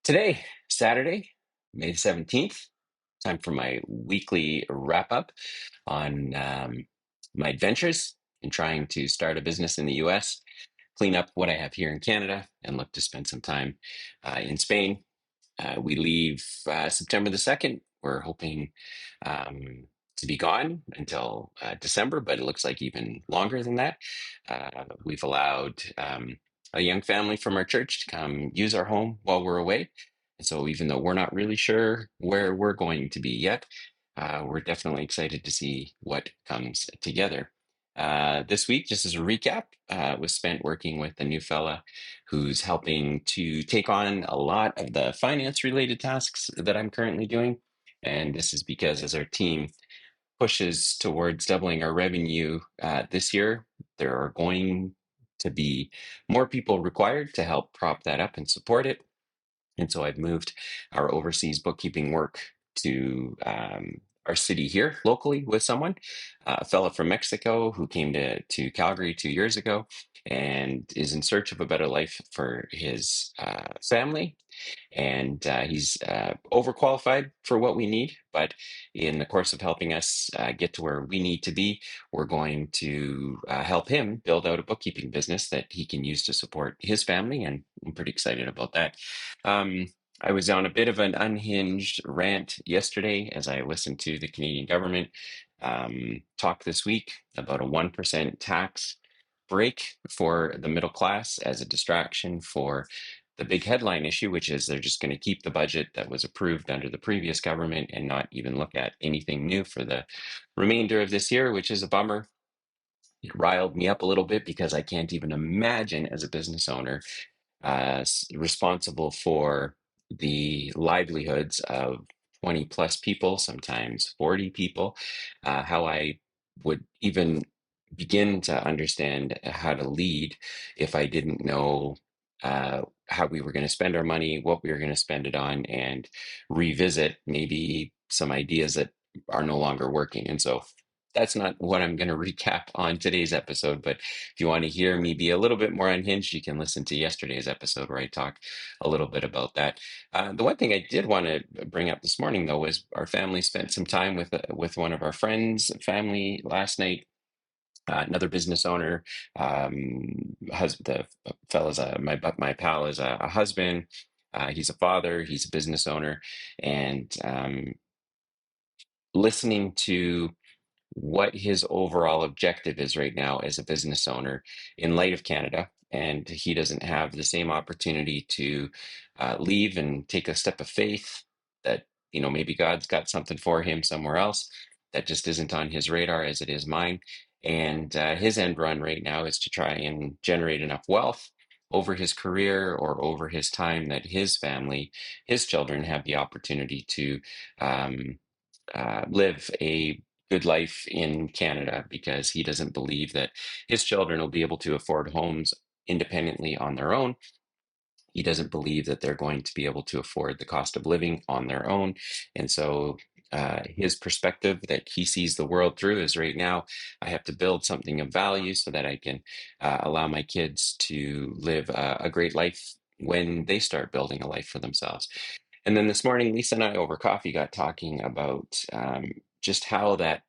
Today, Saturday, May 17th, time for my weekly wrap up on my adventures in trying to start a business in the US, clean up what I have here in Canada, and look to spend some time in Spain. We leave September the 2nd. We're hoping to be gone until December, but it looks like even longer than that. We've allowed a young family from our church to come use our home while we're away. And so, even though we're not really sure where we're going to be yet, we're definitely excited to see what comes together. This week, just as a recap, was spent working with a new fella who's helping to take on a lot of the finance related tasks that I'm currently doing. And this is because as our team pushes towards doubling our revenue this year, there are going to be more people required to help prop that up and support it. And so I've moved our overseas bookkeeping work to our city here locally with someone, a fellow from Mexico who came to Calgary 2 years ago and is in search of a better life for his family. And he's overqualified for what we need. But in the course of helping us get to where we need to be, we're going to help him build out a bookkeeping business that he can use to support his family. And I'm pretty excited about that. Um, I was on a bit of an unhinged rant yesterday as I listened to the Canadian government talk this week about a 1% tax break for the middle class as a distraction for the big headline issue, which is they're just going to keep the budget that was approved under the previous government and not even look at anything new for the remainder of this year, which is a bummer. It riled me up a little bit because I can't even imagine as a business owner responsible for the livelihoods of 20 plus people, sometimes 40 people, how I would even begin to understand how to lead if I didn't know how we were going to spend our money, what we were going to spend it on, and revisit maybe some ideas that are no longer working. And so that's not what I'm going to recap on today's episode. But if you want to hear me be a little bit more unhinged, you can listen to yesterday's episode where I talk a little bit about that. The one thing I did want to bring up this morning, though, was our family spent some time with one of our friends' family last night. Another business owner, the fella's my pal is a husband. He's a father. He's a business owner, and listening to what his overall objective is right now as a business owner in light of Canada. And he doesn't have the same opportunity to leave and take a step of faith that, maybe God's got something for him somewhere else that just isn't on his radar as it is mine. And his end run right now is to try and generate enough wealth over his career or over his time that his family, his children have the opportunity to um, live a good life in Canada because he doesn't believe that his children will be able to afford homes independently on their own. He doesn't believe that they're going to be able to afford the cost of living on their own. And so his perspective that he sees the world through is right now, I have to build something of value so that I can allow my kids to live a great life when they start building a life for themselves. And then this morning, Lisa and I over coffee got talking about just how that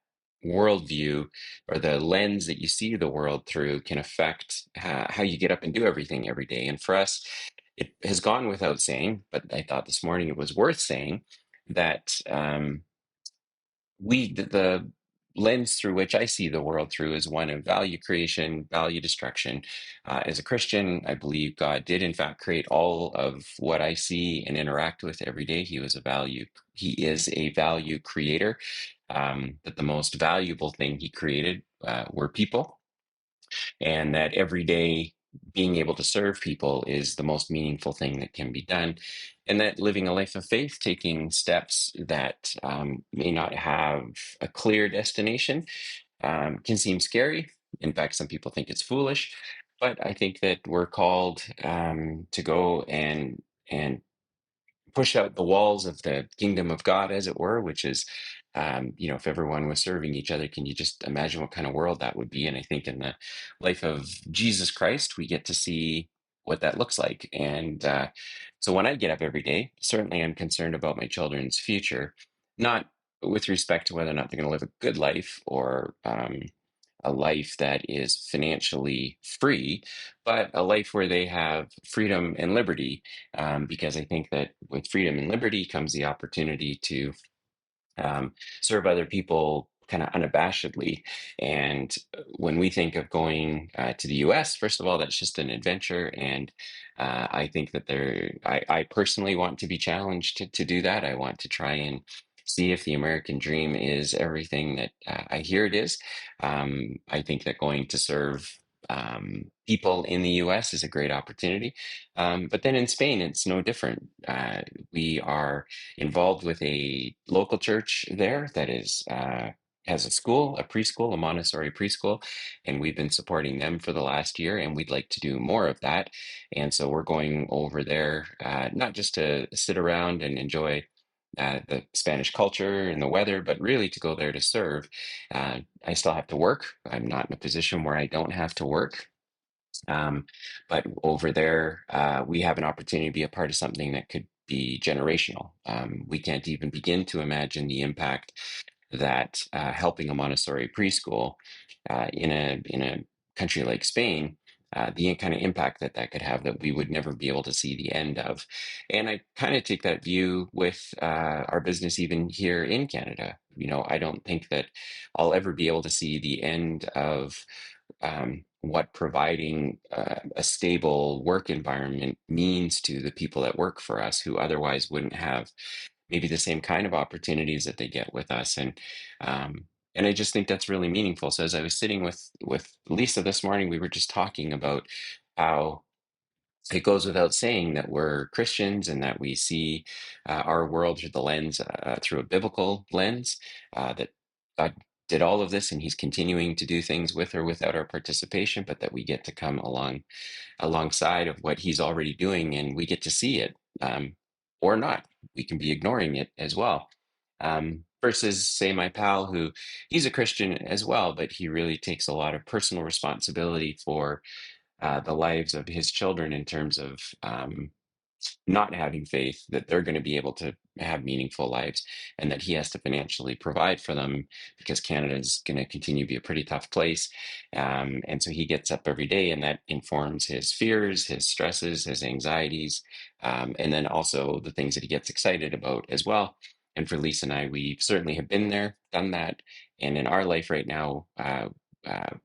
worldview or the lens that you see the world through can affect how you get up and do everything every day. And for us, it has gone without saying, but I thought this morning it was worth saying that the lens through which I see the world through is one of value creation, value destruction. As a Christian, I believe God did in fact create all of what I see and interact with every day. He is a value creator. That the most valuable thing he created were people, and that every day being able to serve people is the most meaningful thing that can be done, and that living a life of faith, taking steps that may not have a clear destination, can seem scary. In fact, some people think it's foolish, but I think that we're called to go and push out the walls of the kingdom of God, as it were, which is, if everyone was serving each other, can you just imagine what kind of world that would be? And I think in the life of Jesus Christ, we get to see what that looks like. And so when I get up every day, certainly I'm concerned about my children's future, not with respect to whether or not they're going to live a good life or a life that is financially free, but a life where they have freedom and liberty. Because I think that with freedom and liberty comes the opportunity to um, serve other people kind of unabashedly. And when we think of going to the US, first of all, that's just an adventure. And I think that I personally want to be challenged to do that. I want to try and see if the American dream is everything that I hear it is. I think that going to serve people in the US is a great opportunity. But then in Spain, it's no different. We are involved with a local church there that is has a school, a preschool, a Montessori preschool, and we've been supporting them for the last year, and we'd like to do more of that. And so we're going over there not just to sit around and enjoy. The Spanish culture and the weather, but really to go there to serve. I still have to work. I'm not in a position where I don't have to work. Um, but over there, we have an opportunity to be a part of something that could be generational. We can't even begin to imagine the impact that helping a Montessori preschool in a country like Spain, the kind of impact that that could have that we would never be able to see the end of. And I kind of take that view with our business even here in Canada. I don't think that I'll ever be able to see the end of what providing a stable work environment means to the people that work for us who otherwise wouldn't have maybe the same kind of opportunities that they get with us. And I just think that's really meaningful. So as I was sitting with Lisa this morning, we were just talking about how it goes without saying that we're Christians and that we see our world through the lens, through a biblical lens, that God did all of this and he's continuing to do things with or without our participation, but that we get to come alongside of what he's already doing and we get to see it, or not. We can be ignoring it as well. Versus, say, my pal who he's a Christian as well, but he really takes a lot of personal responsibility for the lives of his children in terms of not having faith that they're going to be able to have meaningful lives and that he has to financially provide for them because Canada is going to continue to be a pretty tough place. And so he gets up every day and that informs his fears, his stresses, his anxieties, and then also the things that he gets excited about as well. And for Lisa and I, we certainly have been there, done that. And in our life right now,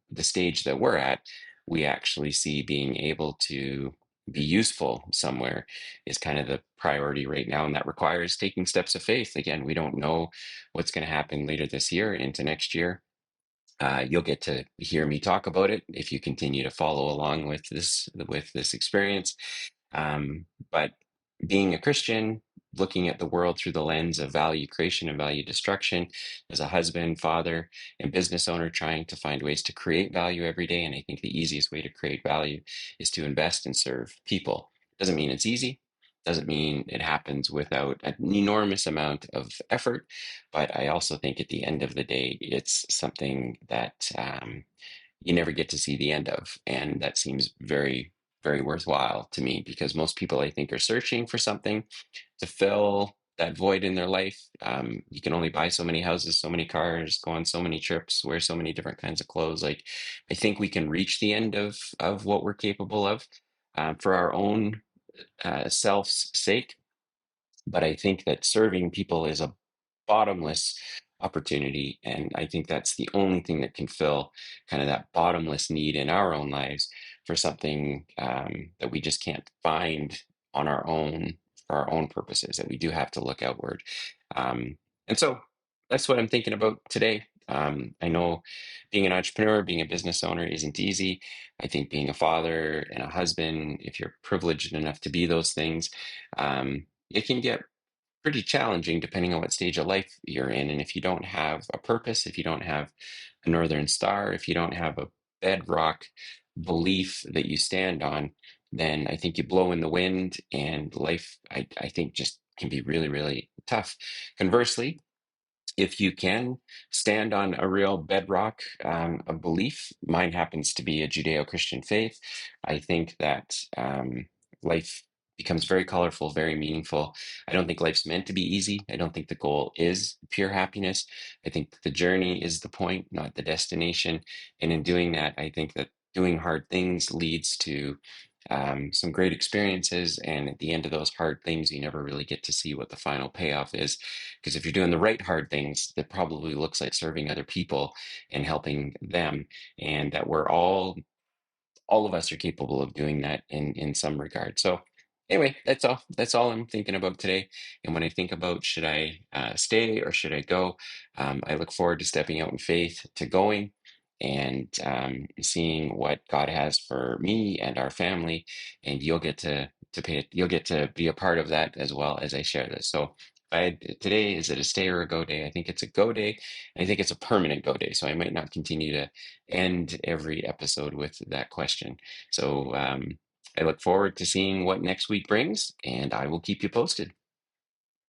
the stage that we're at, we actually see being able to be useful somewhere is kind of the priority right now. And that requires taking steps of faith. Again, we don't know what's going to happen later this year into next year. You'll get to hear me talk about it if you continue to follow along with this experience. But being a Christian, looking at the world through the lens of value creation and value destruction, as a husband, father, and business owner, trying to find ways to create value every day. And I think the easiest way to create value is to invest and serve people. Doesn't mean it's easy. Doesn't mean it happens without an enormous amount of effort. But I also think at the end of the day, it's something that you never get to see the end of. And that seems very, very worthwhile to me because most people, I think, are searching for something to fill that void in their life. You can only buy so many houses, so many cars, go on so many trips, wear so many different kinds of clothes. Like, I think we can reach the end of what we're capable of for our own self's sake. But I think that serving people is a bottomless opportunity. And I think that's the only thing that can fill kind of that bottomless need in our own lives for something that we just can't find on our own for our own purposes, that we do have to look outward. And so that's what I'm thinking about today. I know being an entrepreneur, being a business owner isn't easy. I think being a father and a husband, if you're privileged enough to be those things, it can get pretty challenging depending on what stage of life you're in. And if you don't have a purpose, if you don't have a northern star, if you don't have a bedrock belief that you stand on, then I think you blow in the wind and life, I think, just can be really, really tough. Conversely, if you can stand on a real bedrock of belief, mine happens to be a Judeo-Christian faith. I think that life becomes very colorful, very meaningful. I don't think life's meant to be easy. I don't think the goal is pure happiness. I think the journey is the point, not the destination. And in doing that, I think that doing hard things leads to some great experiences. And at the end of those hard things, you never really get to see what the final payoff is. Because if you're doing the right hard things, that probably looks like serving other people and helping them. And that we're all of us are capable of doing that in some regard. So anyway, that's all I'm thinking about today. And when I think about should I stay or should I go, I look forward to stepping out in faith, to going and seeing what God has for me and our family. And you'll get to be a part of that as well as I share this. So today, is it a stay or a go day? I think it's a go day. I think it's a permanent go day. So I might not continue to end every episode with that question. So I look forward to seeing what next week brings, and I will keep you posted.